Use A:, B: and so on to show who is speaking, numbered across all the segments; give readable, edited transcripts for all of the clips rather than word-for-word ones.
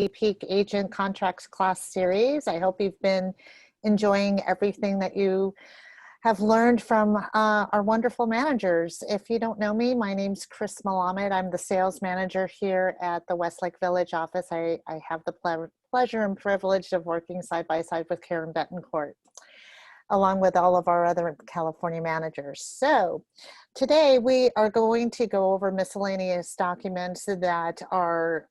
A: Peak Agent Contracts class series. I hope you've been enjoying everything that you have learned from our wonderful managers. If you don't know me, my name's Chris Malamed. I'm the sales manager here at the Westlake Village office. I have the pleasure and privilege of working side by side with Karen Betancourt, along with all of our other California managers. So today we are going to go over miscellaneous documents that are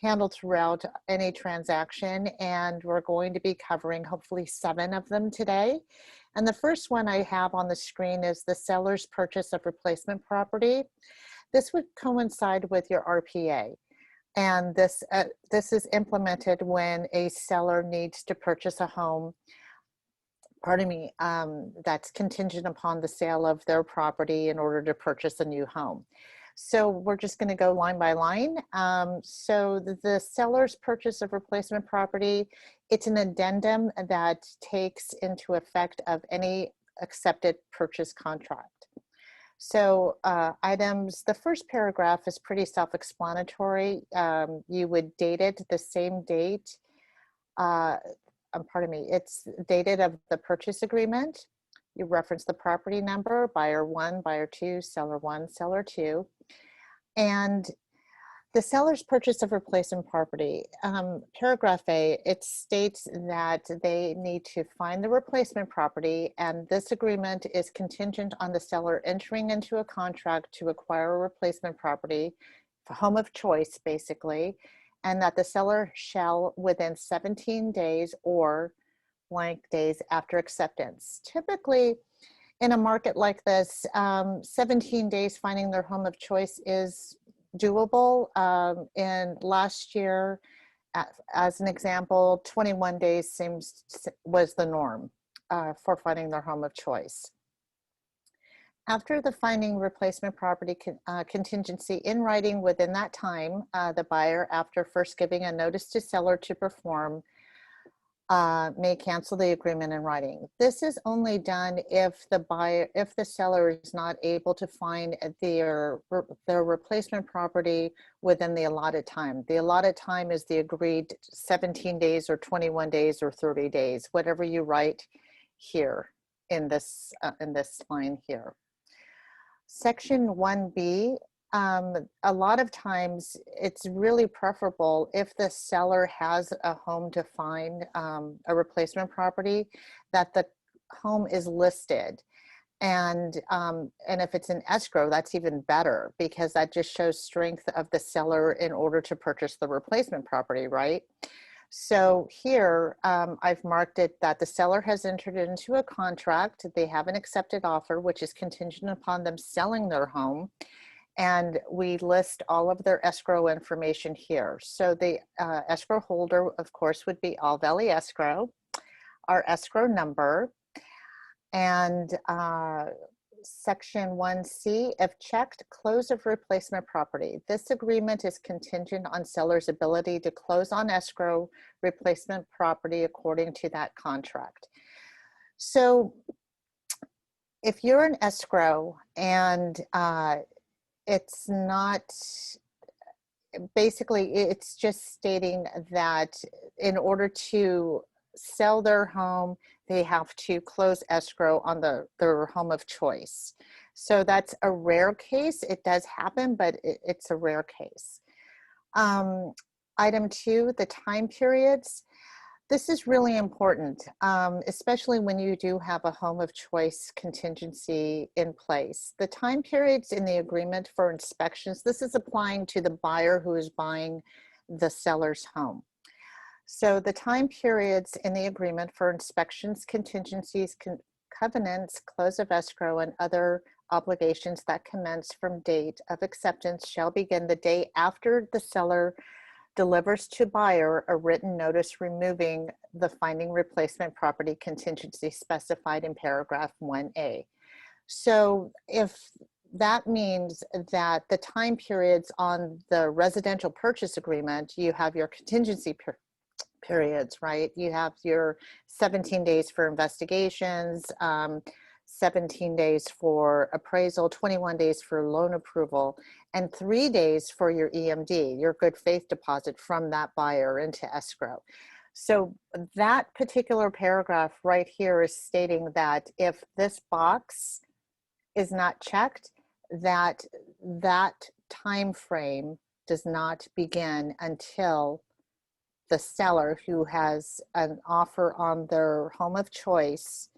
A: handled throughout any transaction, and we're going to be covering hopefully 7 of them today. And the first one I have on the screen is the seller's purchase of replacement property. This would coincide with your RPA. And this is implemented when a seller needs to purchase a home, that's contingent upon the sale of their property in order to purchase a new home. So we're just going to go line by line. So the seller's purchase of replacement property, it's an addendum that takes into effect of any accepted purchase contract. So the first paragraph is pretty self-explanatory. You would date it the same date. It's dated of the purchase agreement. You reference the property number, buyer 1, buyer 2, seller 1, seller 2. And the seller's purchase of replacement property, paragraph A, it states that they need to find the replacement property, and this agreement is contingent on the seller entering into a contract to acquire a replacement property, home of choice basically, and that the seller shall within 17 days or blank days after acceptance. Typically, in a market like this, 17 days finding their home of choice is doable. In last year, as an example, 21 days was the norm for finding their home of choice. After the finding replacement property contingency in writing within that time, the buyer, after first giving a notice to seller to perform, may cancel the agreement in writing. This is only done if the seller is not able to find their replacement property within the allotted time. The allotted time is the agreed 17 days or 21 days or 30 days, whatever you write here in this line here. Section 1B, a lot of times it's really preferable if the seller has a home to find a replacement property, that the home is listed. And if it's an escrow, that's even better, because that just shows strength of the seller in order to purchase the replacement property, right? So here I've marked it that the seller has entered into a contract. They have an accepted offer, which is contingent upon them selling their home. And we list all of their escrow information here. So the escrow holder, of course, would be All Valley Escrow, our escrow number, and section 1C, if checked, close of replacement property. This agreement is contingent on seller's ability to close on escrow replacement property according to that contract. So if you're an escrow and it's not, basically it's just stating that in order to sell their home, they have to close escrow on their home of choice. So that's a rare case. It does happen, but it's a rare case. Item 2, the time periods. This is really important, especially when you do have a home of choice contingency in place. The time periods in the agreement for inspections, this is applying to the buyer who is buying the seller's home. So the time periods in the agreement for inspections, contingencies, covenants, close of escrow, and other obligations that commence from date of acceptance shall begin the day after the seller delivers to buyer a written notice removing the finding replacement property contingency specified in paragraph 1A. So if that means that the time periods on the residential purchase agreement, you have your contingency periods, right? You have your 17 days for investigations, 17 days for appraisal, 21 days for loan approval, and 3 days for your EMD, your good faith deposit from that buyer into escrow. So that particular paragraph right here is stating that if this box is not checked, that time frame does not begin until the seller who has an offer on their home of choice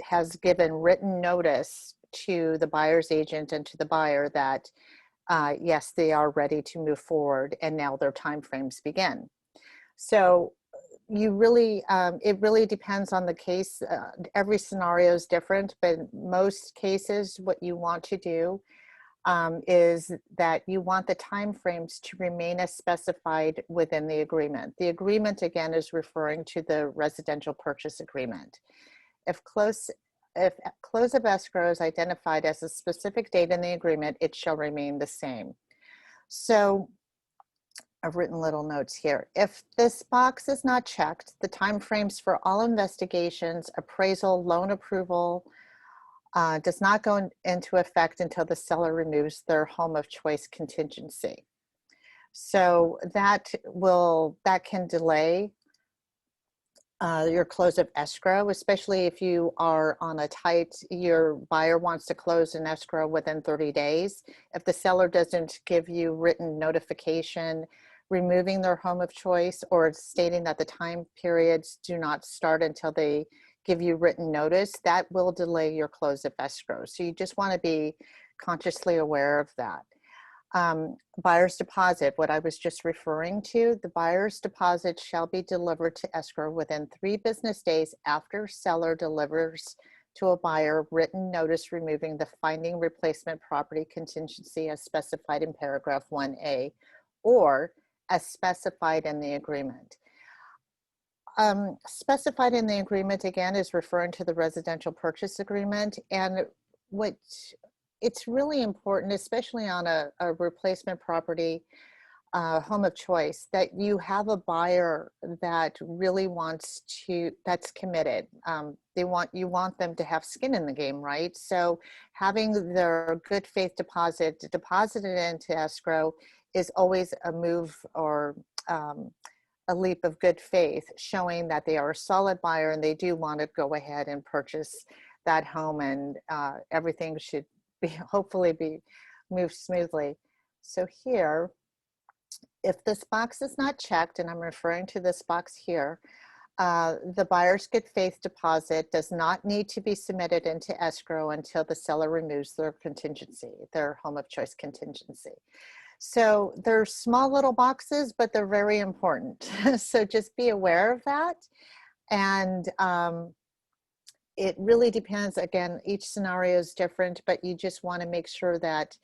A: has given written notice to the buyer's agent and to the buyer that yes, they are ready to move forward, and now their time frames begin. So you really, it really depends on the case. Every scenario is different, but in most cases, what you want to do is that you want the timeframes to remain as specified within the agreement. The agreement, again, is referring to the residential purchase agreement. If close of escrow is identified as a specific date in the agreement, it shall remain the same. So I've written little notes here. If this box is not checked, the timeframes for all investigations, appraisal, loan approval, does not go into effect until the seller removes their home of choice contingency. So that can delay your close of escrow, especially if you are on a tight, your buyer wants to close an escrow within 30 days. If the seller doesn't give you written notification removing their home of choice or stating that the time periods do not start until they give you written notice, that will delay your close of escrow. So you just want to be consciously aware of that. Buyer's deposit, what I was just referring to, the buyer's deposit shall be delivered to escrow within 3 business days after seller delivers to a buyer written notice removing the finding replacement property contingency as specified in paragraph 1A or as specified in the agreement. Specified in the agreement, again, is referring to the residential purchase agreement, and what it's really important, especially on a replacement property home of choice, that you have a buyer that really wants to, that's committed. You want them to have skin in the game, right? So having their good faith deposit deposited into escrow is always a move or a leap of good faith, showing that they are a solid buyer and they do want to go ahead and purchase that home, and everything should be hopefully be moved smoothly. So here, if this box is not checked, and I'm referring to this box here, the buyer's good faith deposit does not need to be submitted into escrow until the seller removes their contingency, their home of choice contingency. So they're small little boxes, but they're very important. So just be aware of that. And it really depends. Again, each scenario is different, but you just want to make sure that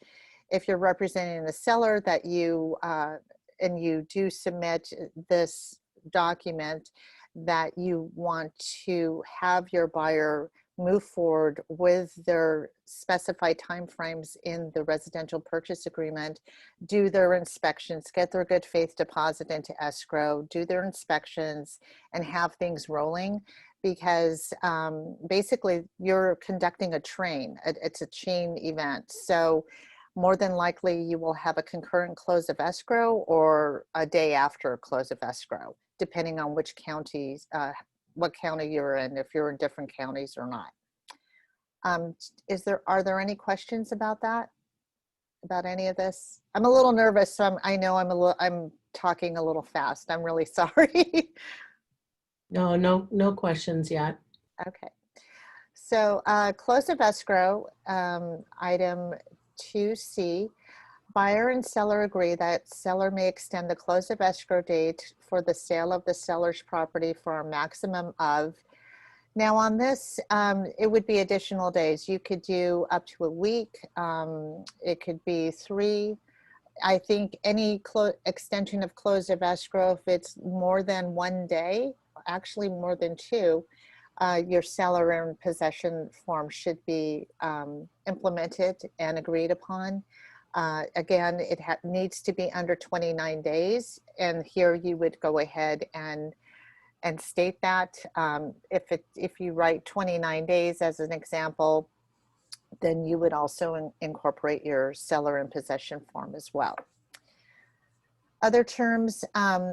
A: if you're representing the seller, that you, and you do submit this document, that you want to have your buyer move forward with their specified timeframes in the residential purchase agreement, do their inspections, get their good faith deposit into escrow, do their inspections, and have things rolling, because basically you're conducting a train. It's a chain event. So more than likely you will have a concurrent close of escrow or a day after close of escrow, depending on which counties, what county you're in, if you're in different counties or not. Are there any questions about that? About any of this? I'm a little nervous, so I know I'm talking a little fast. I'm really sorry.
B: No questions yet.
A: Okay. So close of escrow, item 2C. Buyer and seller agree that seller may extend the close of escrow date for the sale of the seller's property for a maximum of. Now on this, it would be additional days. You could do up to a week. It could be 3. I think any extension of close of escrow, if it's more than 1 day, actually more than 2, your seller in possession form should be implemented and agreed upon. Again, it needs to be under 29 days. And here you would go ahead and and state that. If you write 29 days as an example, then you would also incorporate your seller in possession form as well. Other terms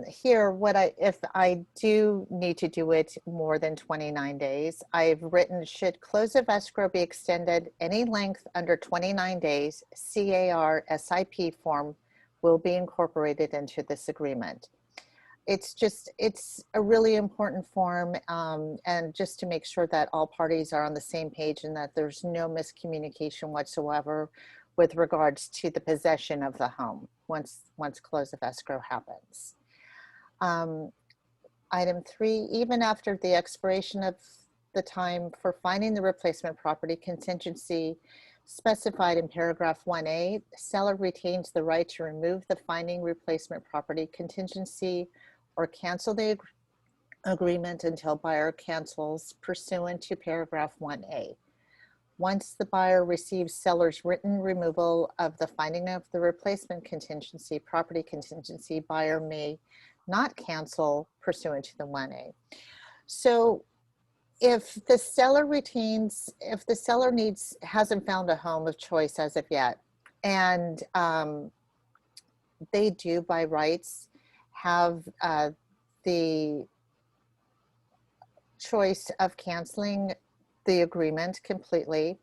A: here, if I do need to do it more than 29 days, I've written, should close of escrow be extended any length under 29 days, CAR SIP form will be incorporated into this agreement. It's a really important form, and just to make sure that all parties are on the same page and that there's no miscommunication whatsoever with regards to the possession of the home once close of escrow happens. Item 3, even after the expiration of the time for finding the replacement property contingency specified in paragraph 1A, seller retains the right to remove the finding replacement property contingency or cancel the agreement until buyer cancels pursuant to paragraph 1A. Once the buyer receives seller's written removal of the finding of the replacement contingency, property contingency, buyer may not cancel pursuant to the 1A. So if the seller hasn't found a home of choice as of yet, and they do by rights have the choice of canceling the agreement completely,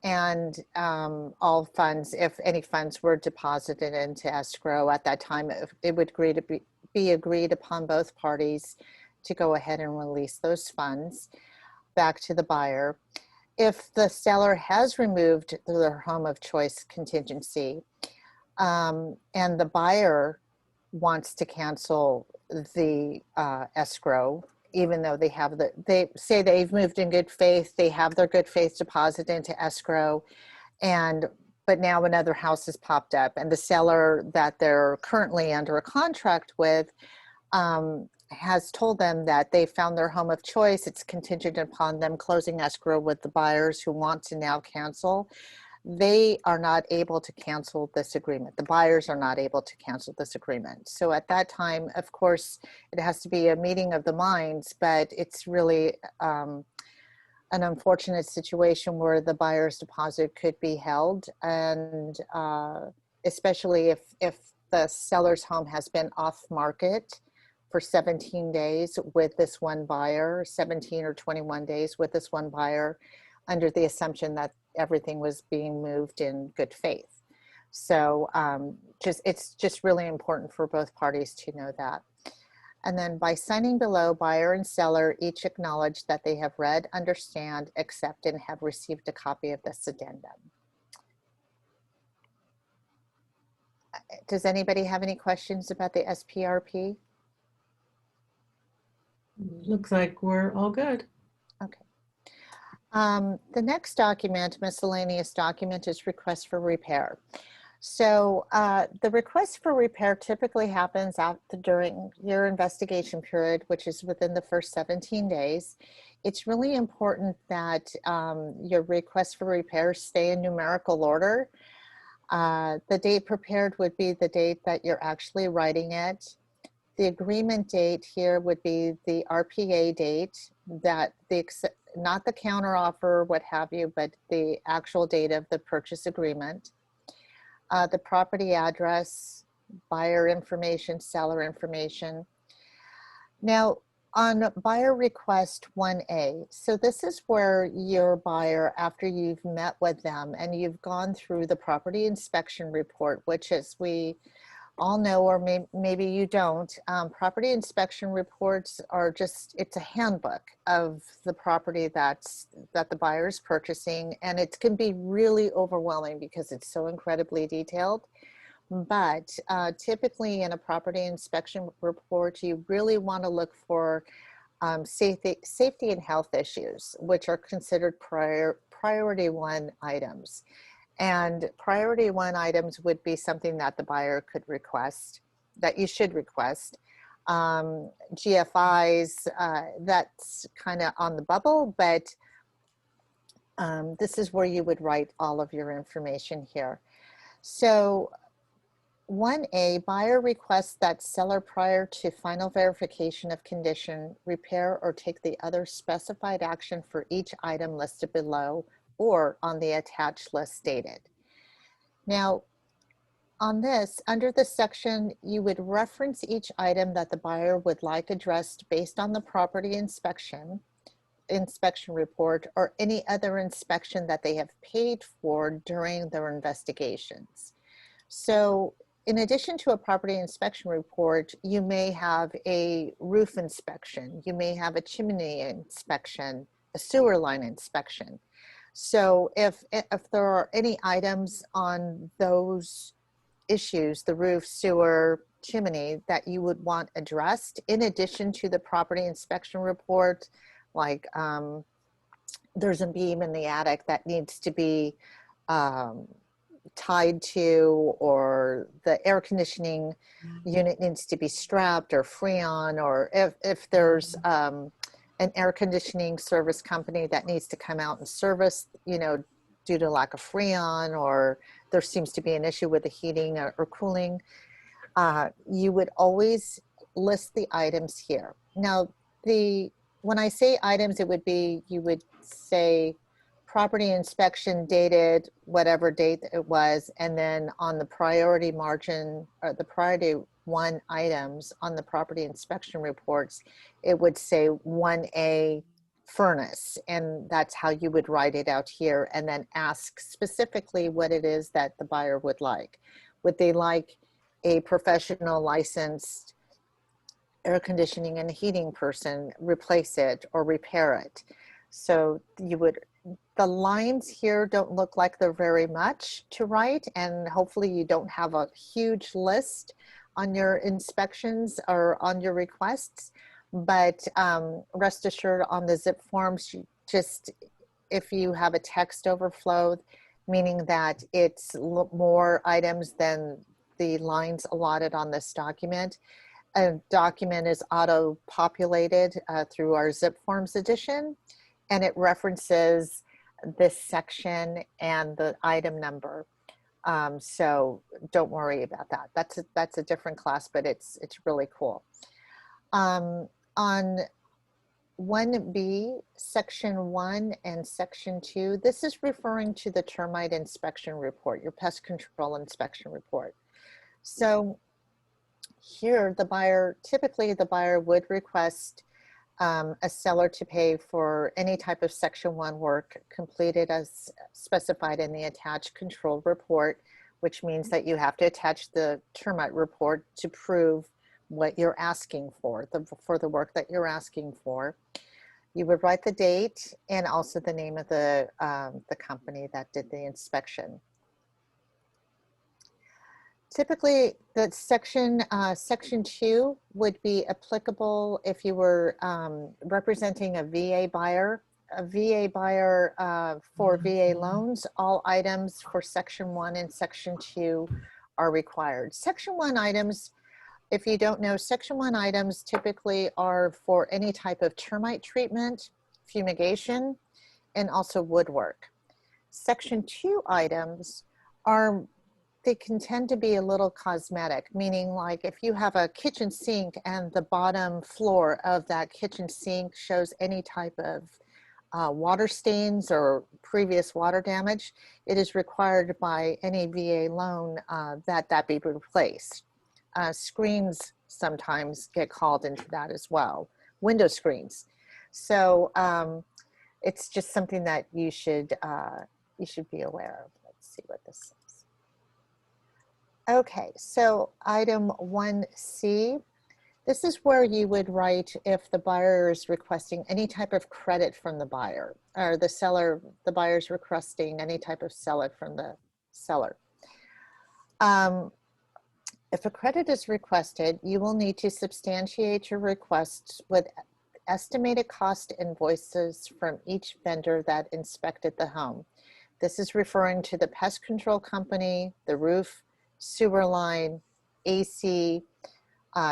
A: and all funds, if any funds were deposited into escrow at that time, it would be agreed upon both parties to go ahead and release those funds back to the buyer. If the seller has removed their home of choice contingency, and the buyer wants to cancel the escrow, even though they say they've moved in good faith, they have their good faith deposit into escrow, but now another house has popped up, and the seller that they're currently under a contract with has told them that they found their home of choice. It's contingent upon them closing escrow with the buyers who want to now cancel. They are not able to cancel this agreement. The buyers are not able to cancel this agreement. So at that time, of course, it has to be a meeting of the minds, but it's really an unfortunate situation where the buyer's deposit could be held, and especially if the seller's home has been off market for 17 days with this one buyer, 17 or 21 days with this one buyer, under the assumption that everything was being moved in good faith. So it's just really important for both parties to know that. And then by signing below, buyer and seller each acknowledge that they have read, understand, accept, and have received a copy of this addendum. Does anybody have any questions about the SPRP?
B: Looks like we're all good.
A: Okay. The next document, miscellaneous document, is request for repair. So the request for repair typically happens during your investigation period, which is within the first 17 days. It's really important that your request for repair stay in numerical order. The date prepared would be the date that you're actually writing it. The agreement date here would be the RPA date, that not the counteroffer, what have you, but the actual date of the purchase agreement. The property address, buyer information, seller information. Now, on buyer request 1A, so this is where your buyer, after you've met with them and you've gone through the property inspection report, which, as we all know, or maybe you don't, property inspection reports are it's a handbook of the property that the buyer is purchasing, and it can be really overwhelming because it's so incredibly detailed. But typically in a property inspection report, you really want to look for safety and health issues, which are considered priority 1 items. And priority 1 items would be something that the buyer could request, that you should request. GFIs, that's kind of on the bubble, but this is where you would write all of your information here. So 1A, buyer requests that seller prior to final verification of condition, repair or take the other specified action for each item listed below or on the attached list stated. Now, on this, under this section, you would reference each item that the buyer would like addressed based on the property inspection report or any other inspection that they have paid for during their investigations. So in addition to a property inspection report, you may have a roof inspection, you may have a chimney inspection, a sewer line inspection. So if there are any items on those issues, the roof, sewer, chimney, that you would want addressed in addition to the property inspection report, like there's a beam in the attic that needs to be tied to, or the air conditioning unit needs to be strapped or freon, or if there's an air conditioning service company that needs to come out and service, you know, due to lack of freon, or there seems to be an issue with the heating or cooling, you would always list the items here. Now, when I say items, it would be, you would say property inspection dated whatever date it was, and then on the priority margin, or the priority 1 items on the property inspection reports, it would say 1A furnace, and that's how you would write it out here, and then ask specifically what it is that the buyer would like. Would they like a professional licensed air conditioning and heating person replace it or repair it? So you would, the lines here don't look like they're very much to write, and hopefully you don't have a huge list on your inspections or on your requests. But rest assured, on the zip forms, just if you have a text overflow, meaning that it's more items than the lines allotted on this document, a document is auto-populated through our zip forms edition, and it references this section and the item number. So don't worry about that. That's a different class, but it's really cool. On 1B, section 1 and section 2, this is referring to the termite inspection report, your pest control inspection report. So here typically the buyer would request a seller to pay for any type of section 1 work completed as specified in the attached control report, which means that you have to attach the termite report to prove what you're asking for the work that you're asking for. You would write the date and also the name of the company that did the inspection. Typically, the section 2 would be applicable if you were representing a VA buyer. A VA buyer for VA loans, all items for section 1 and section 2 are required. Section 1 items, if you don't know, section 1 items typically are for any type of termite treatment, fumigation, and also woodwork. Section 2 items they can tend to be a little cosmetic, meaning like if you have a kitchen sink and the bottom floor of that kitchen sink shows any type of water stains or previous water damage, it is required by any VA loan that be replaced. Screens sometimes get called into that as well, window screens. So it's just something that you should be aware of. Let's see what this says. Okay, so item 1C, this is where you would write if the buyer is requesting any type of credit from the buyer, or the buyer's requesting any type of credit from the seller. If a credit is requested, you will need to substantiate your requests with estimated cost invoices from each vendor that inspected the home. This is referring to the pest control company, the roof, sewer line, AC,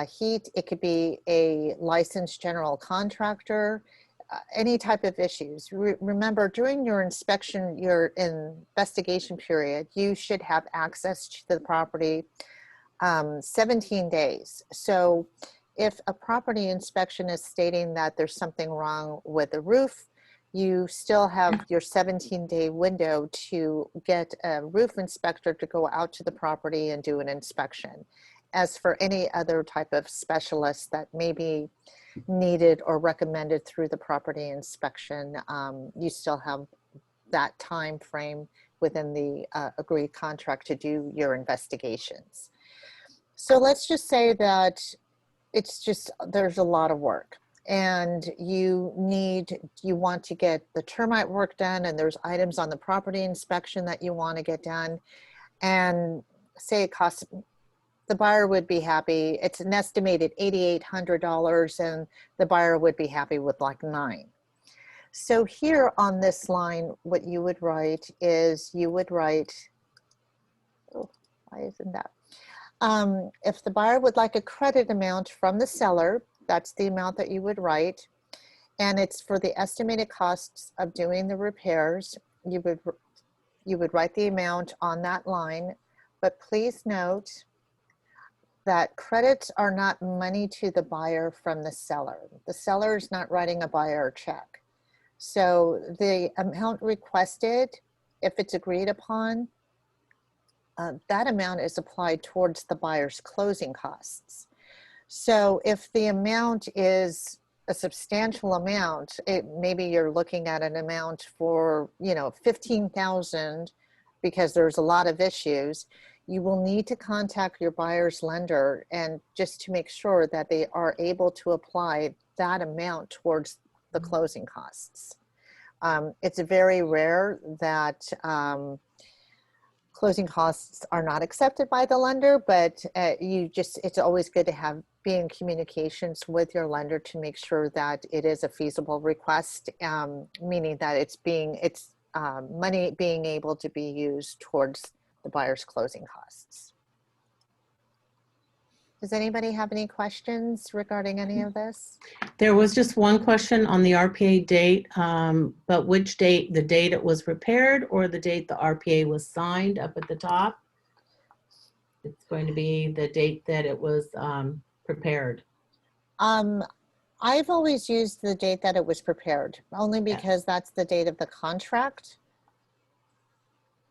A: heat. It could be a licensed general contractor, any type of issues. Remember, during your inspection, your investigation period, you should have access to the property 17 days. So if a property inspection is stating that there's something wrong with the roof, you still have your 17-day window to get a roof inspector to go out to the property and do an inspection. As for any other type of specialist that may be needed or recommended through the property inspection, you still have that time frame within the agreed contract to do your investigations. So let's just say that there's a lot of work and you want to get the termite work done, and there's items on the property inspection that you want to get done, and say it costs, the buyer would be happy. It's an estimated $8,800 and the buyer would be happy with like $9,000. So here on this line, what you would write is oh, why isn't that? If the buyer would like a credit amount from the seller, that's the amount that you would write. And it's for the estimated costs of doing the repairs. You would write the amount on that line, but please note that credits are not money to the buyer from the seller. The seller is not writing a buyer a check. So the amount requested, if it's agreed upon, that amount is applied towards the buyer's closing costs. So if the amount is a substantial amount, maybe you're looking at an amount for, $15,000 because there's a lot of issues, you will need to contact your buyer's lender and just to make sure that they are able to apply that amount towards the closing costs. It's very rare that closing costs are not accepted by the lender, but it's always good to be in communications with your lender to make sure that it is a feasible request, meaning that it's money being able to be used towards the buyer's closing costs. Does anybody have any questions regarding any of this?
B: There was just one question on the RPA date, but which date, the date it was prepared or the date the RPA was signed up at the top? It's going to be the date that it was prepared.
A: I've always used the date that it was prepared, only because that's the date of the contract.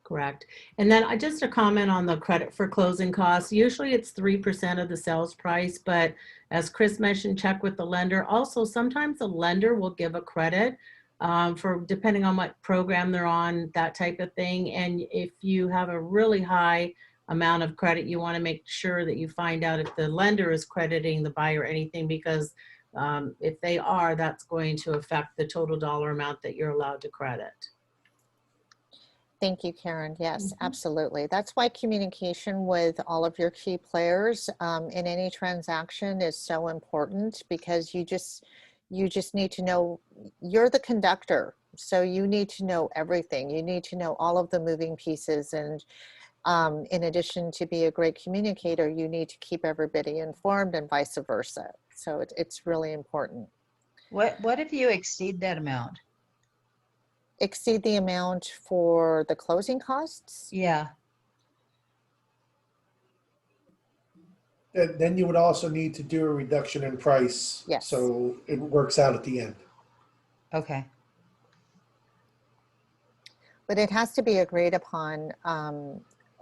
B: Correct. And then just a comment on the credit for closing costs. Usually it's 3% of the sales price, but as Chris mentioned, check with the lender. Also, sometimes the lender will give a credit for depending on what program they're on, that type of thing. And if you have a really high amount of credit, you want to make sure that you find out if the lender is crediting the buyer or anything, because if they are, that's going to affect the total dollar amount that you're allowed to credit.
A: Thank you, Karen. Yes, absolutely. That's why communication with all of your key players in any transaction is so important, because you just need to know, you're the conductor. So you need to know everything. You need to know all of the moving pieces. And in addition to be a great communicator, you need to keep everybody informed and vice versa. So it's really important.
C: What if you exceed that amount?
A: Exceed the amount for the closing costs?
C: Yeah.
D: Then you would also need to do a reduction in price.
A: Yes.
D: So it works out at the end.
C: Okay.
A: But it has to be agreed upon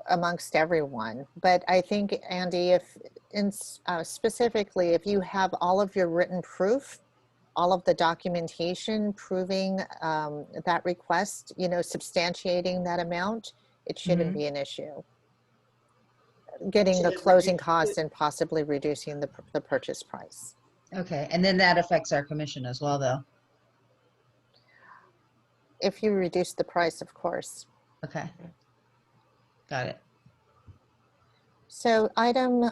A: amongst everyone. But I think, Andy, specifically, if you have all of your written proof, all of the documentation proving that request, substantiating that amount, it shouldn't be an issue. Getting the closing costs and possibly reducing the purchase price.
C: Okay. And then that affects our commission as well, though.
A: If you reduce the price, of course.
C: Okay. Got it.
A: So item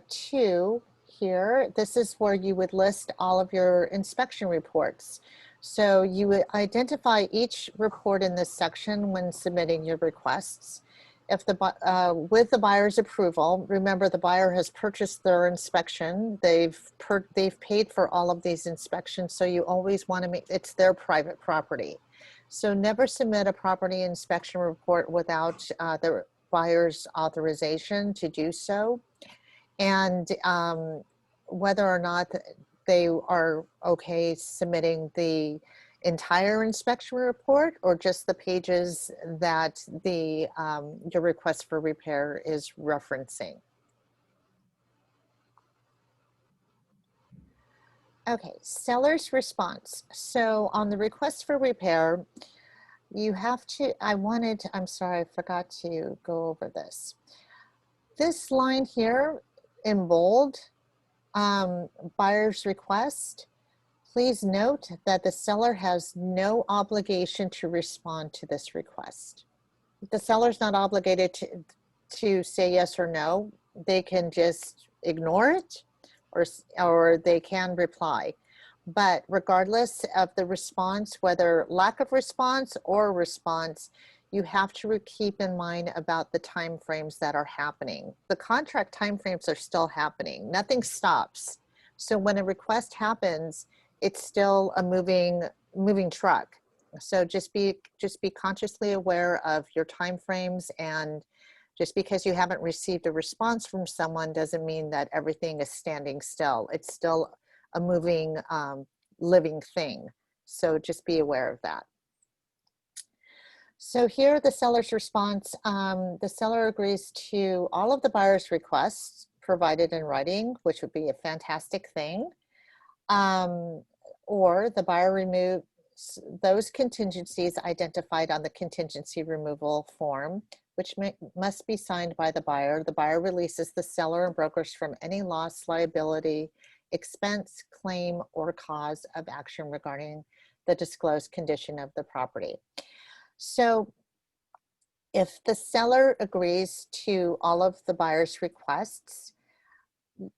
A: 2 here, this is where you would list all of your inspection reports. So you would identify each report in this section when submitting your requests. If with the buyer's approval, remember the buyer has purchased their inspection. They've paid for all of these inspections, so you always want to make it's their private property. So never submit a property inspection report without the buyer's authorization to do so. and whether or not they are okay submitting the entire inspection report or just the pages that your request for repair is referencing. Okay, seller's response. So on the request for repair, you have to, I'm sorry, I forgot to go over this. This line here in bold, buyer's request, please note that the seller has no obligation to respond to this request. The seller's not obligated to say yes or no. They can just ignore it or they can reply. But regardless of the response, whether lack of response or response, you have to keep in mind about the timeframes that are happening. The contract timeframes are still happening. Nothing stops. So when a request happens, it's still a moving truck. So just be consciously aware of your timeframes, and just because you haven't received a response from someone doesn't mean that everything is standing still. It's still a moving, living thing. So just be aware of that. So here, the seller's response, the seller agrees to all of the buyer's requests provided in writing, which would be a fantastic thing. Or the buyer removes those contingencies identified on the contingency removal form, which must be signed by the buyer. The buyer releases the seller and brokers from any loss, liability, expense, claim, or cause of action regarding the disclosed condition of the property. So if the seller agrees to all of the buyer's requests,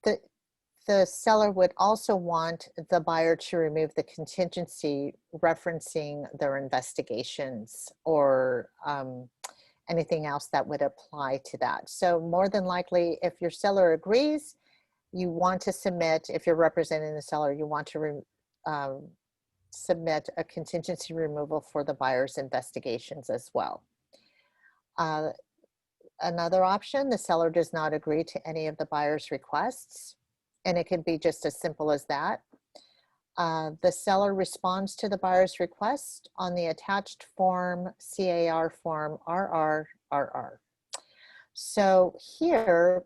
A: the seller would also want the buyer to remove the contingency referencing their investigations or anything else that would apply to that. So more than likely, if your seller agrees, you want to submit, if you're representing the seller, you want to submit a contingency removal for the buyer's investigations as well. Another option, the seller does not agree to any of the buyer's requests, and it could be just as simple as that. The seller responds to the buyer's request on the attached form, CAR form RRRR. So here,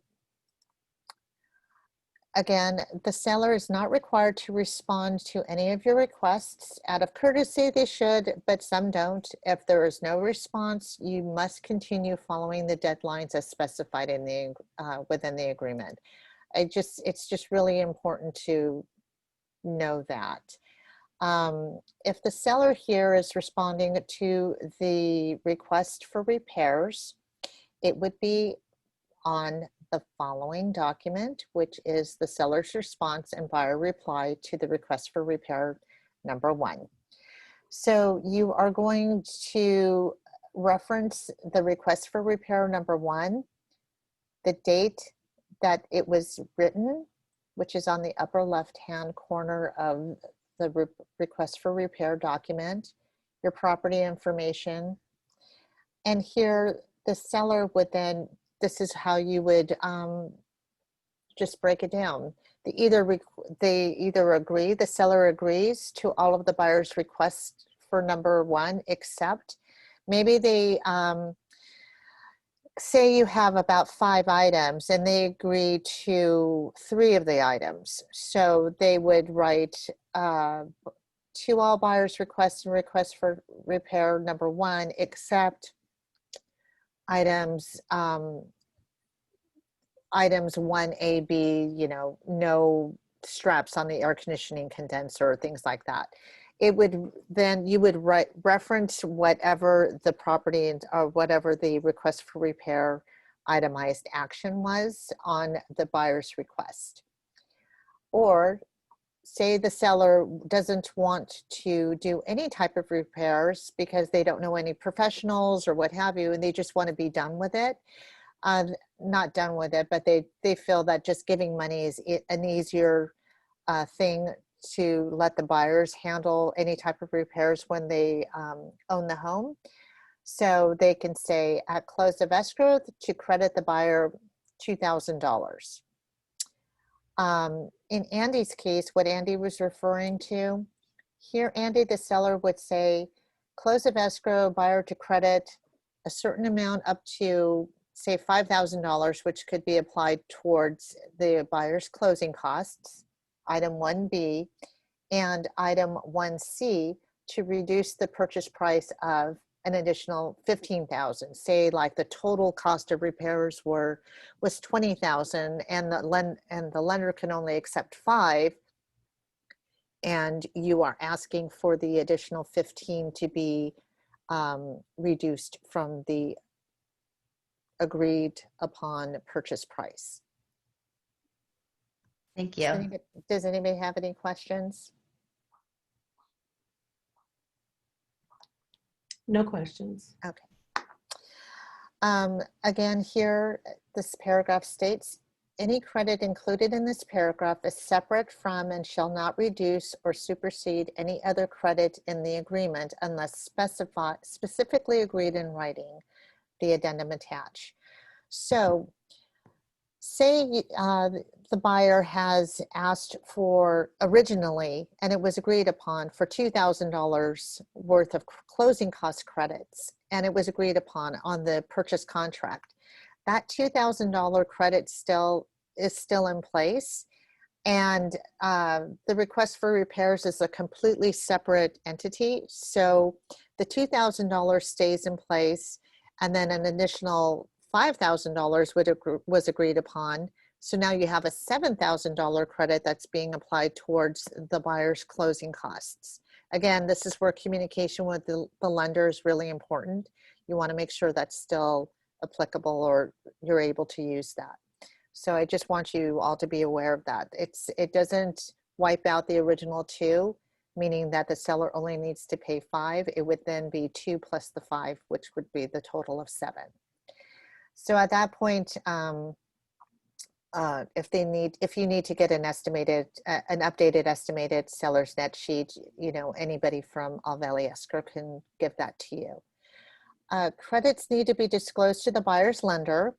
A: again, the seller is not required to respond to any of your requests. Out of courtesy, they should, but some don't. If there is no response, you must continue following the deadlines as specified in the within the agreement. It's just really important to know that. If the seller here is responding to the request for repairs, it would be on the following document, which is the seller's response and buyer reply to the request for repair number 1. So you are going to reference the request for repair number 1, the date that it was written, which is on the upper left-hand corner of the request for repair document, your property information, and here the seller would then, this is how you would just break it down. They either agree, the seller agrees to all of the buyer's requests for number 1, except maybe they say you have about 5 items and they agree to 3 of the items. So they would write to all buyers requests and requests for repair number 1, except items items 1A, B, no straps on the air conditioning condenser or things like that. It would then, you would reference whatever the property or whatever the request for repair itemized action was on the buyer's request. Or say the seller doesn't want to do any type of repairs because they don't know any professionals or what have you, and they just want to be done with it. Not done with it, but they feel that just giving money is an easier thing to let the buyers handle any type of repairs when they own the home. So they can say at close of escrow to credit the buyer $2,000. In Andy's case, what Andy was referring to, here, Andy, the seller would say, close of escrow, buyer to credit a certain amount up to, say, $5,000, which could be applied towards the buyer's closing costs, item 1B, and item 1C to reduce the purchase price of an additional $15,000. Say like the total cost of repairs was $20,000 and the lender can only accept 5, and you are asking for the additional 15 to be reduced from the agreed upon purchase price.
C: Thank you.
A: Does anybody have any questions?
B: No questions.
A: Okay. Again, here, this paragraph states, any credit included in this paragraph is separate from and shall not reduce or supersede any other credit in the agreement unless specifically agreed in writing, the addendum attached. So say the buyer has asked for originally, and it was agreed upon for $2,000 worth of closing cost credits, and it was agreed upon on the purchase contract. That $2,000 credit is still in place, and the request for repairs is a completely separate entity. So the $2,000 stays in place, and then an additional $5,000 was agreed upon. So now you have a $7,000 credit that's being applied towards the buyer's closing costs. Again, this is where communication with the lender is really important. You want to make sure that's still applicable or you're able to use that. So I just want you all to be aware of that. It doesn't wipe out the original 2, meaning that the seller only needs to pay 5. It would then be 2 plus the 5, which would be the total of 7. So at that point, if you need to get an updated estimated seller's net sheet, anybody from All Valley Escrow can give that to you. Credits need to be disclosed to the buyer's lender,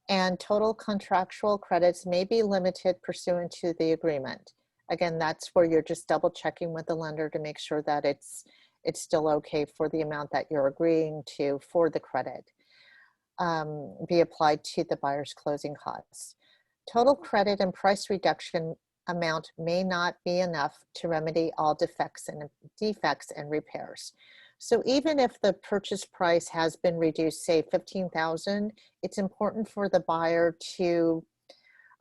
A: and total contractual credits may be limited pursuant to the agreement. Again, that's where you're just double checking with the lender to make sure that it's still okay for the amount that you're agreeing to for the credit. Be applied to the buyer's closing costs. Total credit and price reduction amount may not be enough to remedy all defects and repairs. So even if the purchase price has been reduced, say $15,000, it's important for the buyer to,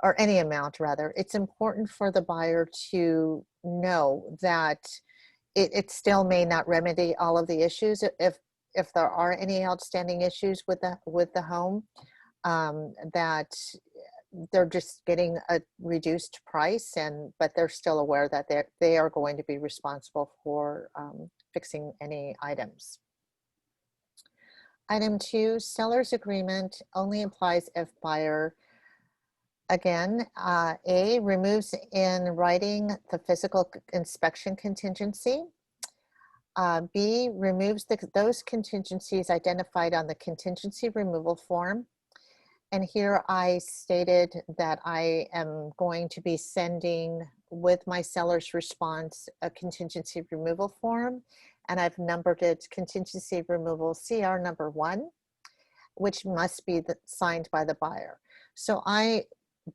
A: or any amount rather, it's important for the buyer to know that it still may not remedy all of the issues. If there are any outstanding issues with the home, that they're just getting a reduced price, but they're still aware that they are going to be responsible for fixing any items. Item 2, seller's agreement only applies if buyer, again, A, removes in writing the physical inspection contingency. B, removes those contingencies identified on the contingency removal form. And here I stated that I am going to be sending with my seller's response a contingency removal form, and I've numbered it contingency removal CR number 1, which must be signed by the buyer. So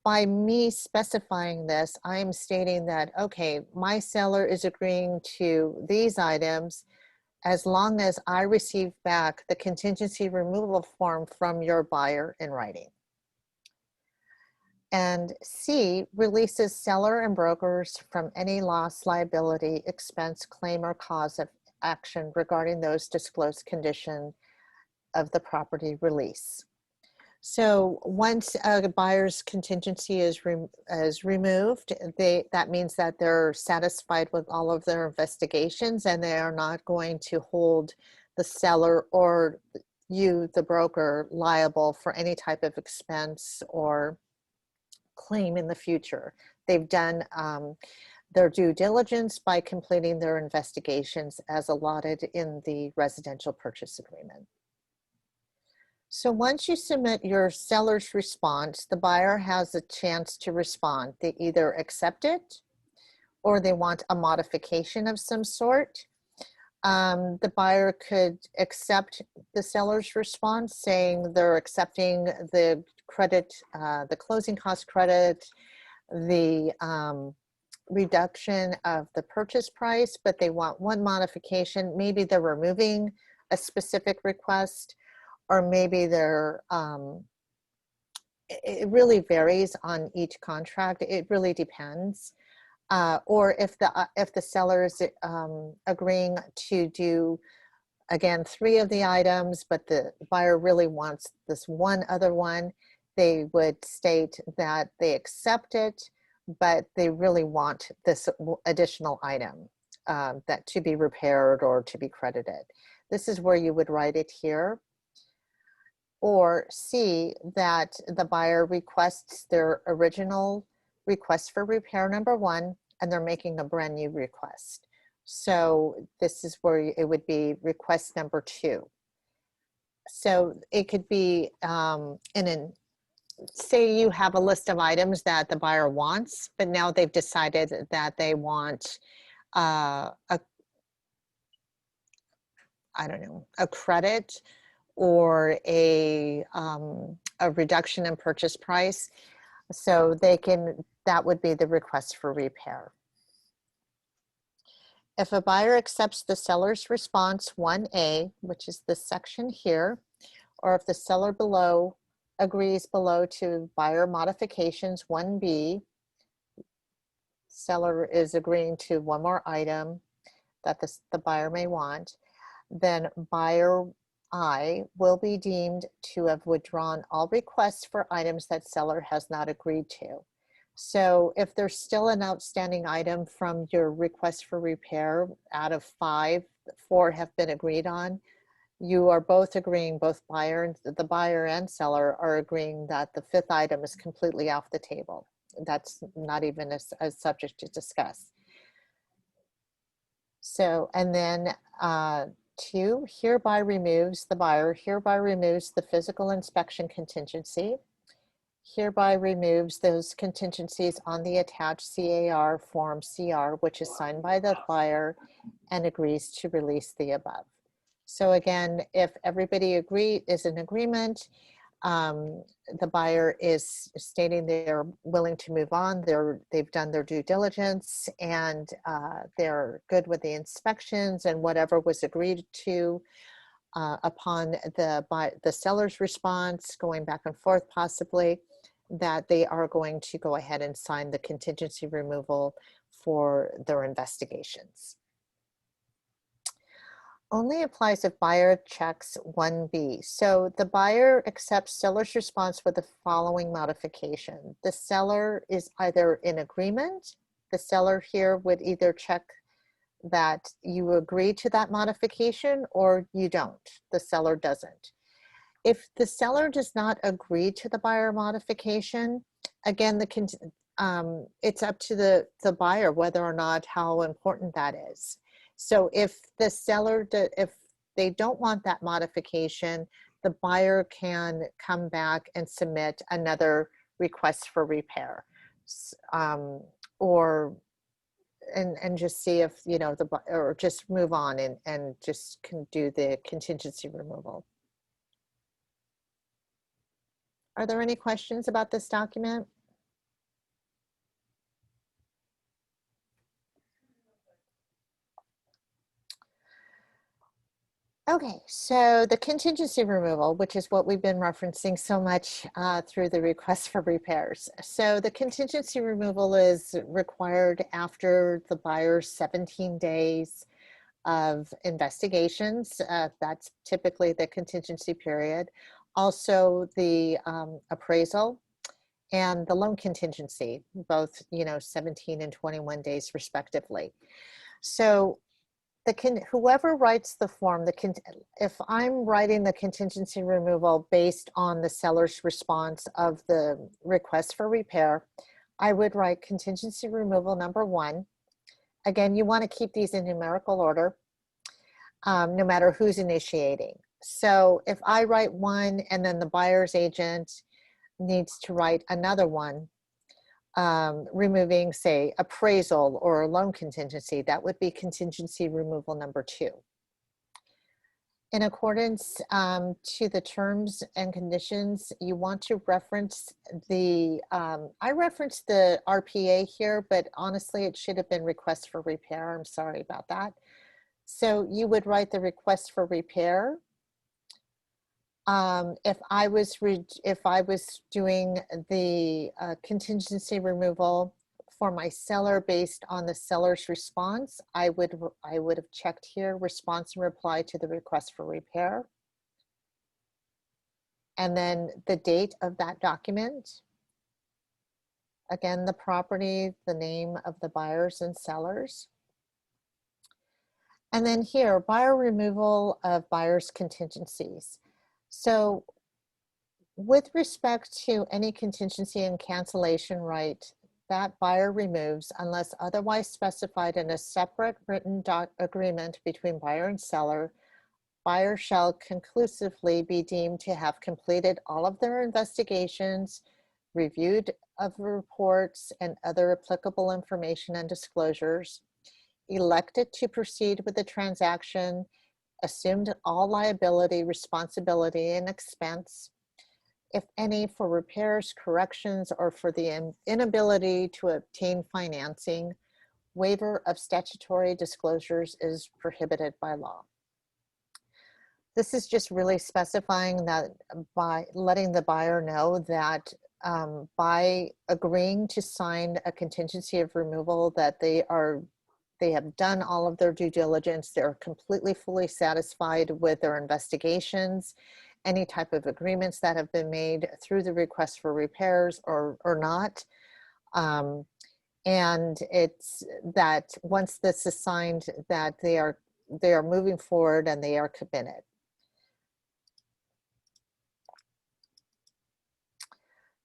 A: by me specifying this, I am stating that, okay, my seller is agreeing to these items as long as I receive back the contingency removal form from your buyer in writing. And C, releases seller and brokers from any loss, liability, expense, claim, or cause of action regarding those disclosed condition of the property release. So once a buyer's contingency is removed, that means that they're satisfied with all of their investigations, and they are not going to hold the seller or you, the broker, liable for any type of expense or claim in the future. They've done their due diligence by completing their investigations as allotted in the residential purchase agreement. So once you submit your seller's response, the buyer has a chance to respond. They either accept it or they want a modification of some sort. The buyer could accept the seller's response, saying they're accepting the credit, the closing cost credit, the reduction of the purchase price, but they want one modification. Maybe they're removing a specific request, or maybe they're, it really varies on each contract. It really depends. Or if the seller is agreeing to do, again, 3 of the items, but the buyer really wants this one other one, they would state that they accept it, but they really want this additional item that to be repaired or to be credited. This is where you would write it here. Or C, that the buyer requests their original request for repair number 1, and they're making a brand new request. So this is where it would be request number 2. So it could be say you have a list of items that the buyer wants, but now they've decided that they want I don't know, a credit or a reduction in purchase price. So they can, that would be the request for repair. If a buyer accepts the seller's response 1A, which is this section here, or if the seller below agrees below to buyer modifications 1B, seller is agreeing to one more item that the buyer may want, then buyer I will be deemed to have withdrawn all requests for items that seller has not agreed to. So if there's still an outstanding item from your request for repair, out of 5, 4 have been agreed on, you are both agreeing, both the buyer and seller are agreeing that the 5th item is completely off the table. That's not even a subject to discuss. So, and then 2, hereby removes, the buyer hereby removes the physical inspection contingency, hereby removes those contingencies on the attached CAR form CR, which is signed by the buyer, and agrees to release the above. So again, if everybody is in agreement, the buyer is stating they're willing to move on, they've done their due diligence, and they're good with the inspections and whatever was agreed to upon the seller's response, going back and forth possibly, that they are going to go ahead and sign the contingency removal for their investigations. Only applies if buyer checks 1B. So the buyer accepts seller's response with the following modification. The seller is either in agreement. The seller here would either check that you agree to that modification or you don't. The seller doesn't. If the seller does not agree to the buyer modification, again, it's up to the buyer whether or not how important that is. So if the seller, if they don't want that modification, the buyer can come back and submit another request for repair, or just see if, you know, or just move on and just can do the contingency removal. Are there any questions about this document? Okay, so the contingency removal, which is what we've been referencing so much through the request for repairs. So the contingency removal is required after the buyer's 17 days of investigations. That's typically the contingency period. Also the appraisal and the loan contingency, both, you know, 17 and 21 days respectively. So whoever writes the form, if I'm writing the contingency removal based on the seller's response of the request for repair, I would write contingency removal number 1. Again, you want to keep these in numerical order, no matter who's initiating. So if I write one and then the buyer's agent needs to write another one, removing, say, appraisal or loan contingency, that would be contingency removal number 2. In accordance to the terms and conditions, you want to reference the, I referenced the RPA here, but honestly, it should have been request for repair. I'm sorry about that. So you would write the request for repair. If I was doing the contingency removal for my seller based on the seller's response, I would have checked here response and reply to the request for repair, and then the date of that document. Again, the property, the name of the buyers and sellers. And then here, buyer removal of buyer's contingencies. So with respect to any contingency and cancellation right, that buyer removes unless otherwise specified in a separate written agreement between buyer and seller. Buyer shall conclusively be deemed to have completed all of their investigations, reviewed of reports and other applicable information and disclosures, elected to proceed with the transaction, assumed all liability, responsibility, and expense, if any, for repairs, corrections, or for the inability to obtain financing. Waiver of statutory disclosures is prohibited by law. This is just really specifying that by letting the buyer know that by agreeing to sign a contingency of removal, that they have done all of their due diligence, they're completely fully satisfied with their investigations, any type of agreements that have been made through the request for repairs or not. And it's that once this is signed, that they are moving forward and they are committed.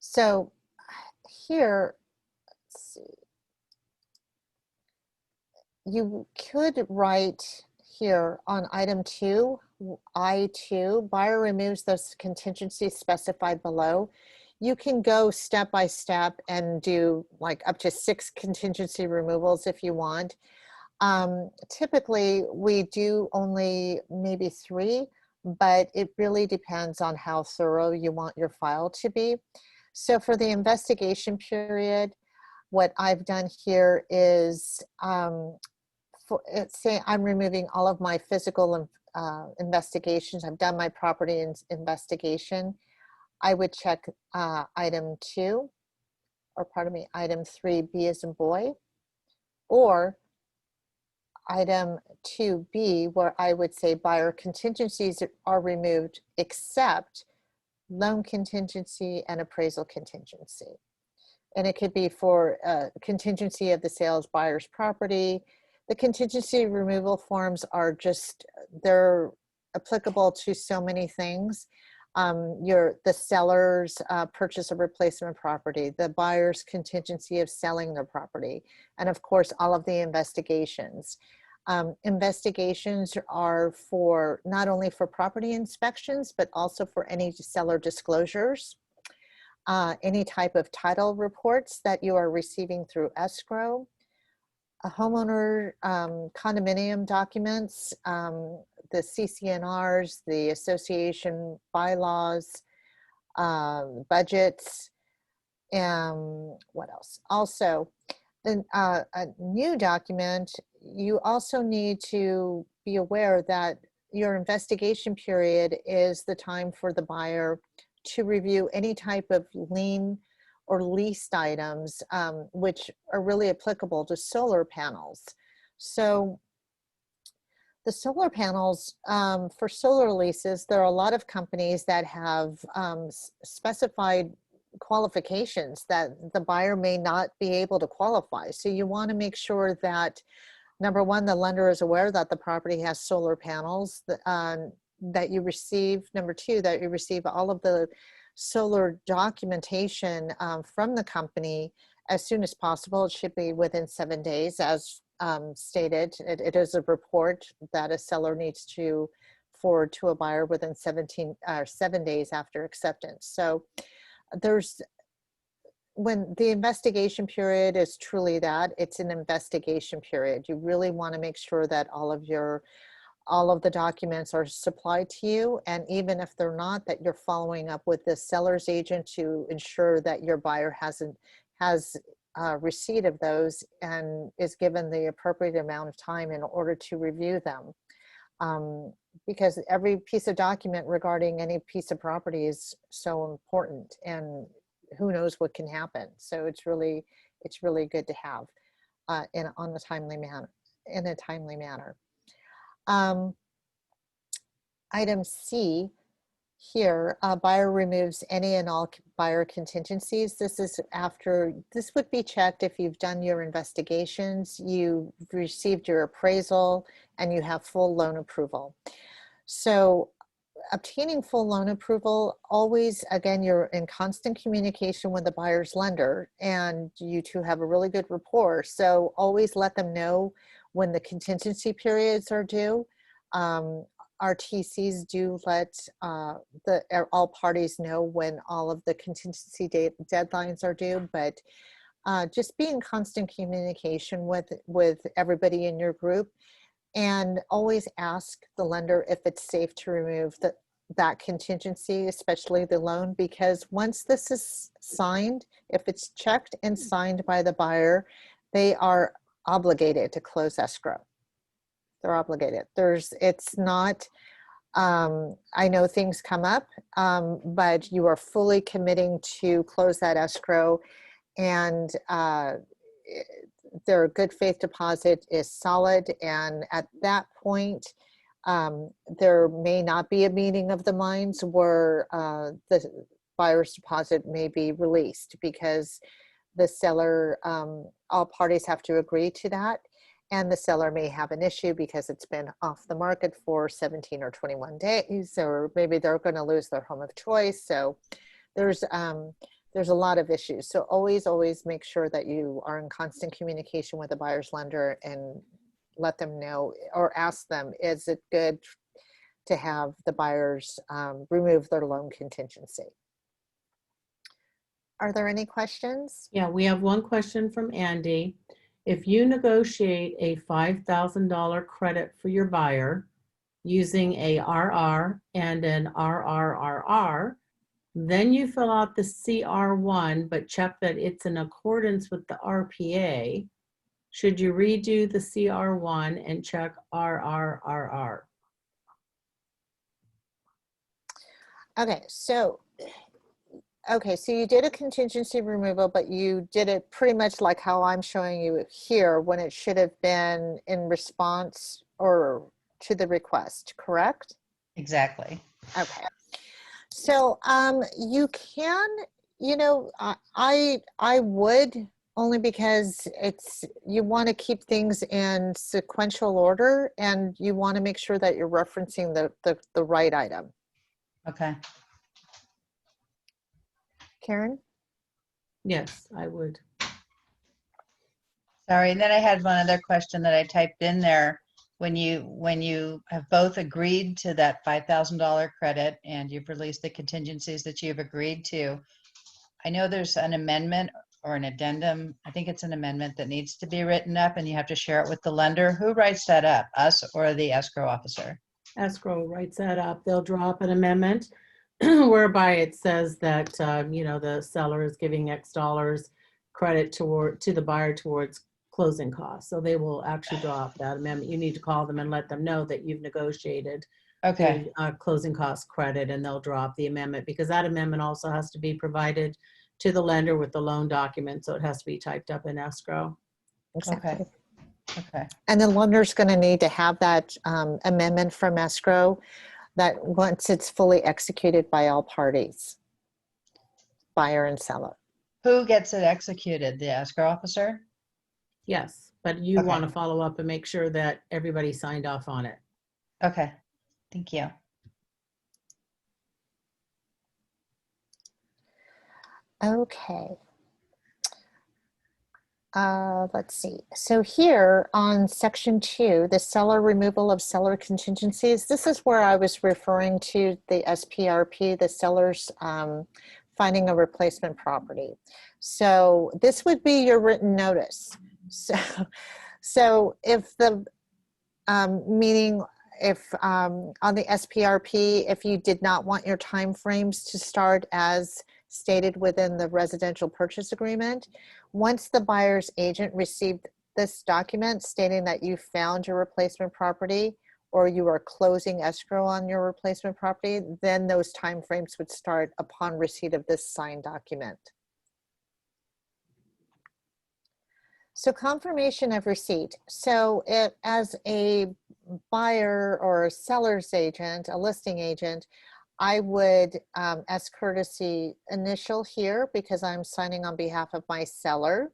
A: So here, let's see. You could write here on item 2, I2, buyer removes those contingencies specified below. You can go step by step and do like up to 6 contingency removals if you want. Typically, we do only maybe 3, but it really depends on how thorough you want your file to be. So for the investigation period, what I've done here is, say I'm removing all of my physical investigations. I've done my property investigation. I would check item 2, or pardon me, item 3, B as in boy, or item 2B, where I would say buyer contingencies are removed except loan contingency and appraisal contingency. And it could be for contingency of the sales buyer's property. The contingency removal forms are just, they're applicable to so many things. The seller's purchase of replacement property, the buyer's contingency of selling their property, and of course, all of the investigations. Investigations are for not only for property inspections, but also for any seller disclosures, any type of title reports that you are receiving through escrow, a homeowner condominium documents, the CCNRs, the association bylaws, budgets, and what else? Also, then a new document, you also need to be aware that your investigation period is the time for the buyer to review any type of lien or leased items, which are really applicable to solar panels. So the solar panels, for solar leases, there are a lot of companies that have specified qualifications that the buyer may not be able to qualify. So you want to make sure that, number one, the lender is aware that the property has solar panels, that you receive, number 2, that you receive all of the solar documentation from the company as soon as possible. It should be within 7 days, as stated. It is a report that a seller needs to forward to a buyer within 7 days after acceptance. So there's, when the investigation period is truly that, it's an investigation period. You really want to make sure that all of the documents are supplied to you, and even if they're not, that you're following up with the seller's agent to ensure that your buyer has receipt of those and is given the appropriate amount of time in order to review them. Because every piece of document regarding any piece of property is so important, and who knows what can happen. So it's really good to have in a timely manner. Item C here, buyer removes any and all buyer contingencies. This would be checked if you've done your investigations, you received your appraisal, and you have full loan approval. So obtaining full loan approval, always, again, you're in constant communication with the buyer's lender, and you two have a really good rapport. So always let them know when the contingency periods are due. Our TCs do let all parties know when all of the contingency deadlines are due, but just be in constant communication with everybody in your group, and always ask the lender if it's safe to remove that contingency, especially the loan, because once this is signed, if it's checked and signed by the buyer, they are obligated to close escrow. They're obligated. It's not, I know things come up, but you are fully committing to close that escrow, and their good faith deposit is solid. And at that point, there may not be a meeting of the minds where the buyer's deposit may be released, because the seller, all parties have to agree to that. And the seller may have an issue because it's been off the market for 17 or 21 days, or maybe they're going to lose their home of choice. So there's a lot of issues. So always make sure that you are in constant communication with the buyer's lender, and let them know, or ask them, is it good to have the buyers remove their loan contingency? Are there any questions?
B: Yeah, we have one question from Andy. If you negotiate a $5,000 credit for your buyer using a RR and an RRRR, then you fill out the CR1, but check that it's in accordance with the RPA, should you redo the CR1 and check RRRR?
A: Okay, so you did a contingency removal, but you did it pretty much like how I'm showing you here, when it should have been in response or to the request, correct?
C: Exactly.
A: Okay. So you can, I would, only because you want to keep things in sequential order, and you want to make sure that you're referencing the right item.
C: Okay.
A: Karen?
B: Yes, I would.
C: Sorry, and then I had one other question that I typed in there. When you have both agreed to that $5,000 credit and you've released the contingencies that you've agreed to, I know there's an amendment or an addendum. I think it's an amendment that needs to be written up, and you have to share it with the lender. Who writes that up, us or the escrow officer?
B: Escrow writes that up. They'll draw up an amendment whereby it says that, the seller is giving X dollars credit to the buyer towards closing costs. So they will actually draw up that amendment. You need to call them and let them know that you've negotiated
C: Okay.
B: the closing cost credit, and they'll draw up the amendment, because that amendment also has to be provided to the lender with the loan document. So it has to be typed up in escrow.
A: Exactly.
C: Okay.
A: And the lender's going to need to have that amendment from escrow, that once it's fully executed by all parties, buyer and seller.
C: Who gets it executed? The escrow officer?
B: Yes, but you
C: Okay.
B: want to follow up and make sure that everybody signed off on it.
C: Okay. Thank you.
A: Okay. Let's see. So here on section 2, the seller removal of seller contingencies, this is where I was referring to the SPRP, the seller's finding a replacement property. So this would be your written notice. So if the, meaning if on the SPRP, if you did not want your timeframes to start as stated within the residential purchase agreement, once the buyer's agent received this document stating that you found your replacement property or you are closing escrow on your replacement property, then those timeframes would start upon receipt of this signed document. So confirmation of receipt. So as a buyer or a seller's agent, a listing agent, I would, as courtesy, initial here because I'm signing on behalf of my seller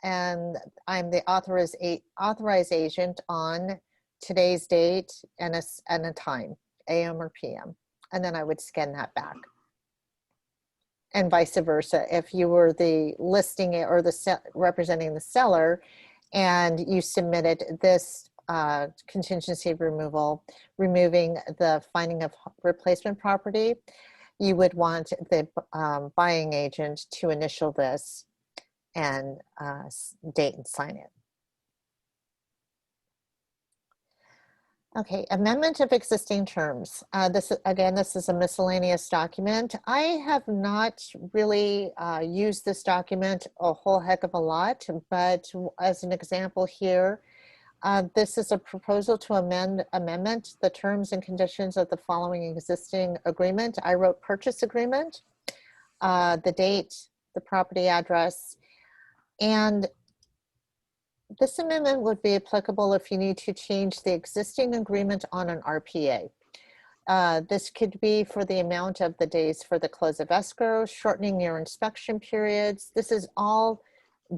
A: and I'm the authorized agent on today's date and a time, AM or PM. And then I would scan that back. And vice versa. If you were the listing or the representing the seller and you submitted this contingency removal, removing the finding of replacement property, you would want the buying agent to initial this and date and sign it. Okay, amendment of existing terms. This is a miscellaneous document. I have not really used this document a whole heck of a lot, but as an example here, this is a proposal to amendment the terms and conditions of the following existing agreement. I wrote purchase agreement, the date, the property address, and this amendment would be applicable if you need to change the existing agreement on an RPA. This could be for the amount of the days for the close of escrow, shortening your inspection periods. This is all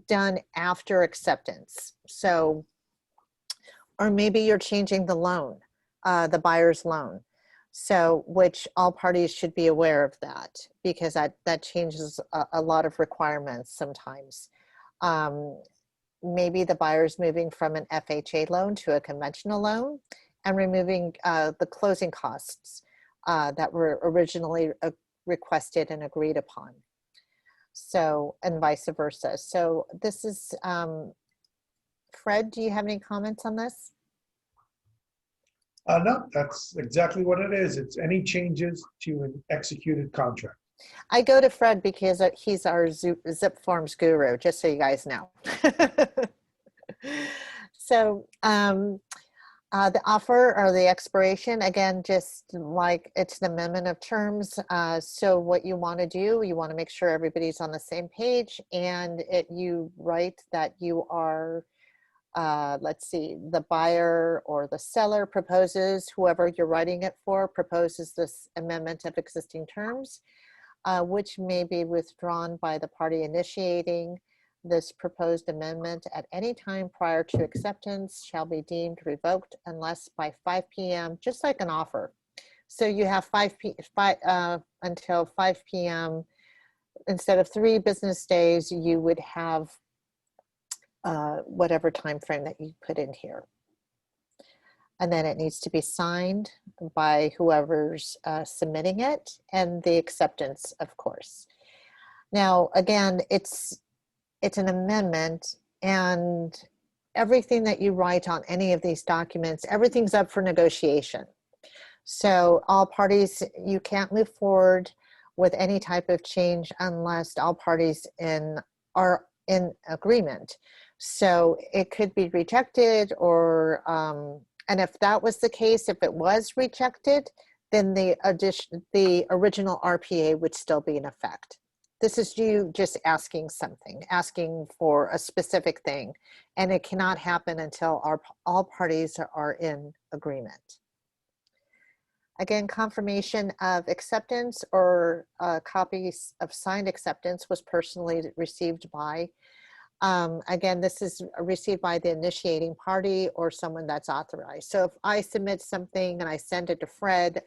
A: done after acceptance. So, or maybe you're changing the loan, the buyer's loan. So, which all parties should be aware of that because that changes a lot of requirements sometimes. Maybe the buyer's moving from an FHA loan to a conventional loan and removing the closing costs that were originally requested and agreed upon. So, and vice versa. So this is, Fred, do you have any comments on this?
D: No, that's exactly what it is. It's any changes to an executed contract.
A: I go to Fred because he's our zip forms guru, just so you guys know. So the offer or the expiration, again, just like it's an amendment of terms. So what you want to do, you want to make sure everybody's on the same page and you write that you are, let's see, the buyer or the seller proposes, whoever you're writing it for, proposes this amendment of existing terms. Which may be withdrawn by the party initiating this proposed amendment at any time prior to acceptance shall be deemed revoked unless by 5 p.m., just like an offer. So you have until 5 p.m. Instead of 3 business days, you would have whatever time frame that you put in here. And then it needs to be signed by whoever's submitting it and the acceptance, of course. Now, again, it's an amendment and everything that you write on any of these documents, everything's up for negotiation. So all parties, you can't move forward with any type of change unless all parties are in agreement. So it could be rejected or and if that was the case, if it was rejected, then the original RPA would still be in effect. This is you just asking something, asking for a specific thing, and it cannot happen until all parties are in agreement. Again, confirmation of acceptance or copies of signed acceptance was personally received by again, this is received by the initiating party or someone that's authorized. So if I submit something and I send it to Fred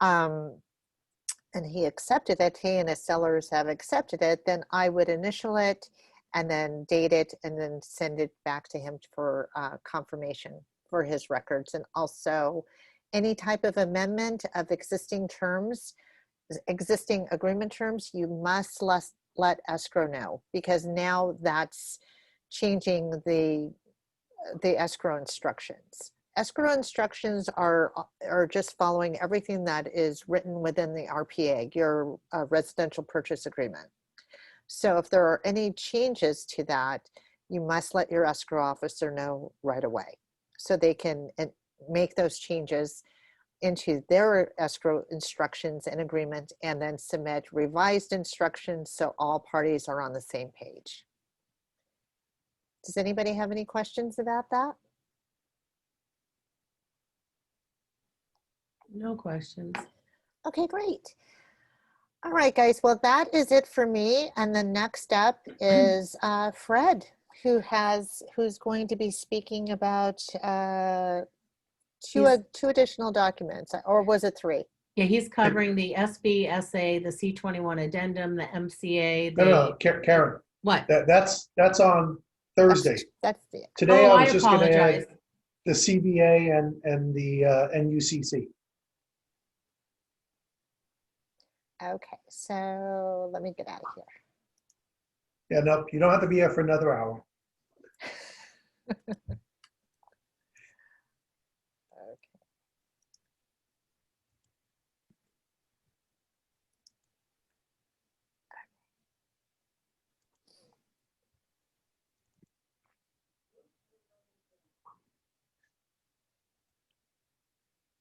A: and he accepted it, he and his sellers have accepted it, then I would initial it and then date it and then send it back to him for confirmation for his records. And also any type of amendment of existing terms, existing agreement terms, you must let escrow know, because now that's changing the escrow instructions. Escrow instructions are just following everything that is written within the RPA, your residential purchase agreement. So if there are any changes to that, you must let your escrow officer know right away, so they can make those changes into their escrow instructions and agreement, and then submit revised instructions so all parties are on the same page. Does anybody have any questions about that?
B: No questions.
A: Okay, great. All right, guys. Well, that is it for me. And the next up is Fred, who's going to be speaking about two additional documents, or was it 3?
B: Yeah, he's covering the SBSA, the C21 Addendum, the MCA.
D: No, Karen,
B: What?
D: that's on Thursday.
A: That's the.
D: Today
B: Oh,
D: I was
B: I
D: just going to
B: apologize.
D: add the CBA and the NUCC.
A: Okay, so let me get out of here.
D: Yeah, no, you don't have to be here for another hour.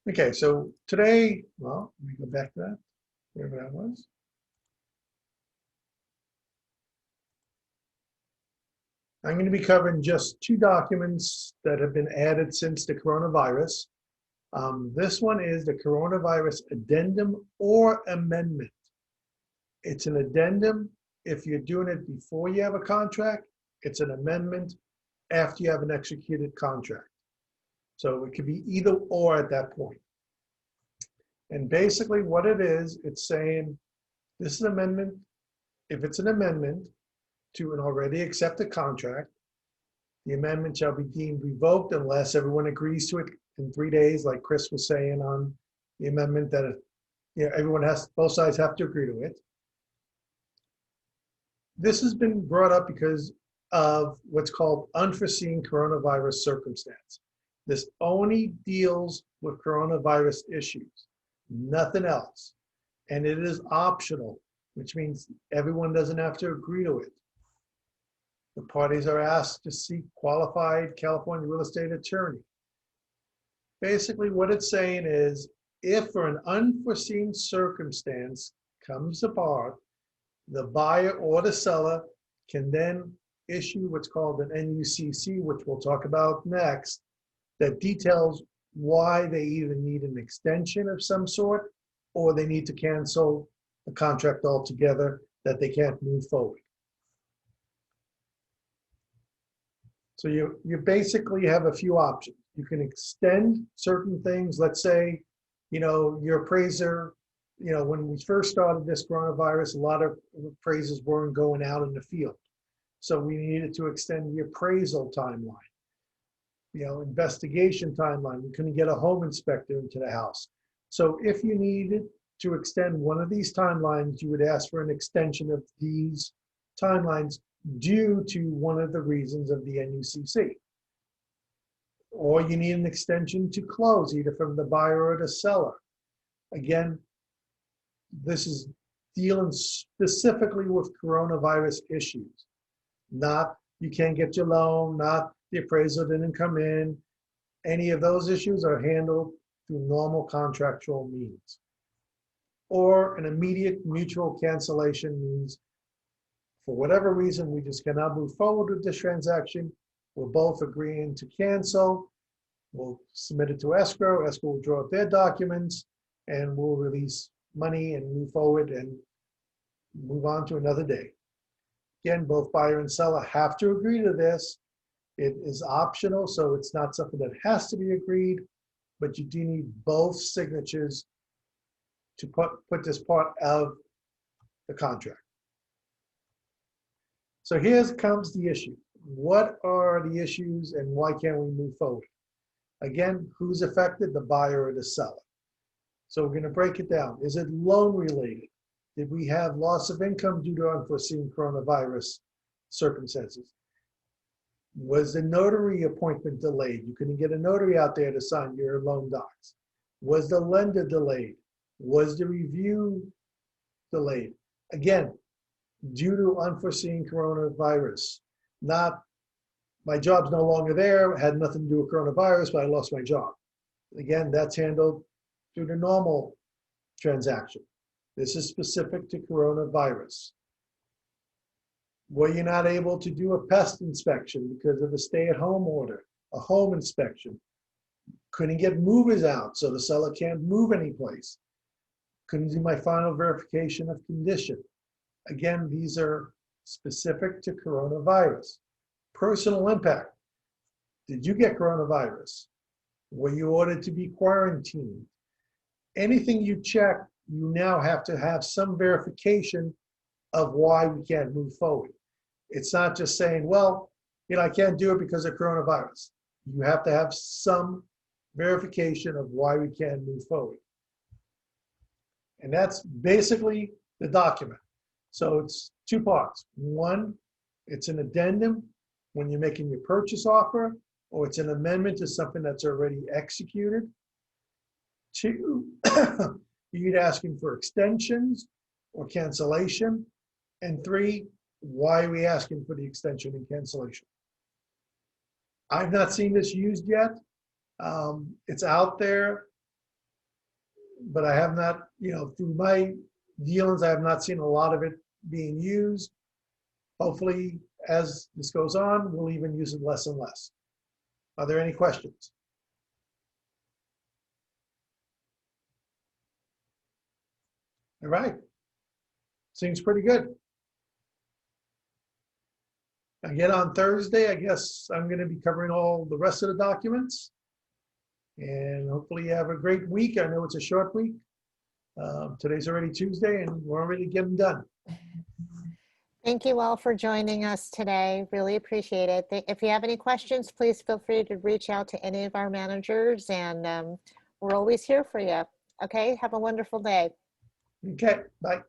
D: Okay, so today, well, let me go back to that, wherever that was. I'm going to be covering just 2 documents that have been added since the coronavirus. This one is the coronavirus addendum or amendment. It's an addendum if you're doing it before you have a contract. It's an amendment after you have an executed contract. So it could be either or at that point. And basically what it is, it's saying this is an amendment. If it's an amendment to an already accepted contract, the amendment shall be deemed revoked unless everyone agrees to it in 3 days, like Chris was saying on the amendment, that everyone both sides have to agree to it. This has been brought up because of what's called unforeseen coronavirus circumstance. This only deals with coronavirus issues, nothing else. And it is optional, which means everyone doesn't have to agree to it. The parties are asked to seek qualified California real estate attorney. Basically, what it's saying is, if for an unforeseen circumstance comes apart, the buyer or the seller can then issue what's called an NUCC, which we'll talk about next, that details why they either need an extension of some sort or they need to cancel the contract altogether, that they can't move forward. So you basically have a few options. You can extend certain things. Let's say, your appraiser, when we first started this coronavirus, a lot of appraisers weren't going out in the field. So we needed to extend the appraisal timeline, investigation timeline. We couldn't get a home inspector into the house. So if you needed to extend one of these timelines, you would ask for an extension of these timelines due to one of the reasons of the NUCC. Or you need an extension to close, either from the buyer or the seller. Again, this is dealing specifically with coronavirus issues. Not you can't get your loan, not the appraisal didn't come in. Any of those issues are handled through normal contractual means. Or an immediate mutual cancellation means, for whatever reason, we just cannot move forward with this transaction. We're both agreeing to cancel. We'll submit it to escrow. Escrow will draw up their documents, and we'll release money and move forward and move on to another day. Again, both buyer and seller have to agree to this. It is optional, so it's not something that has to be agreed, but you do need both signatures to put this part of the contract. So here comes the issue. What are the issues and why can't we move forward? Again, who's affected, the buyer or the seller? So we're going to break it down. Is it loan related? Did we have loss of income due to unforeseen coronavirus circumstances? Was the notary appointment delayed? You couldn't get a notary out there to sign your loan docs. Was the lender delayed? Was the review delayed? Again, due to unforeseen coronavirus. Not, my job's no longer there, had nothing to do with coronavirus, but I lost my job. Again, that's handled through the normal transaction. This is specific to coronavirus. Were you not able to do a pest inspection because of a stay-at-home order, a home inspection? Couldn't get movers out, so the seller can't move anyplace. Couldn't do my final verification of condition. Again, these are specific to coronavirus. Personal impact. Did you get coronavirus? Were you ordered to be quarantined? Anything you check, you now have to have some verification of why we can't move forward. It's not just saying, well, I can't do it because of coronavirus. You have to have some verification of why we can't move forward. And that's basically the document. So it's two parts. One, it's an addendum when you're making your purchase offer, or it's an amendment to something that's already executed. Two, you're asking for extensions or cancellation. And three, why are we asking for the extension and cancellation? I've not seen this used yet. It's out there, but I have not, through my dealings, I have not seen a lot of it being used. Hopefully, as this goes on, we'll even use it less and less. Are there any questions? All right. Seems pretty good. Again, on Thursday, I guess I'm going to be covering all the rest of the documents. And hopefully you have a great week. I know it's a short week. Today's already Tuesday, and we're already getting done.
A: Thank you all for joining us today. Really appreciate it. If you have any questions, please feel free to reach out to any of our managers, and we're always here for you. Okay, have a wonderful day.
D: Okay, bye.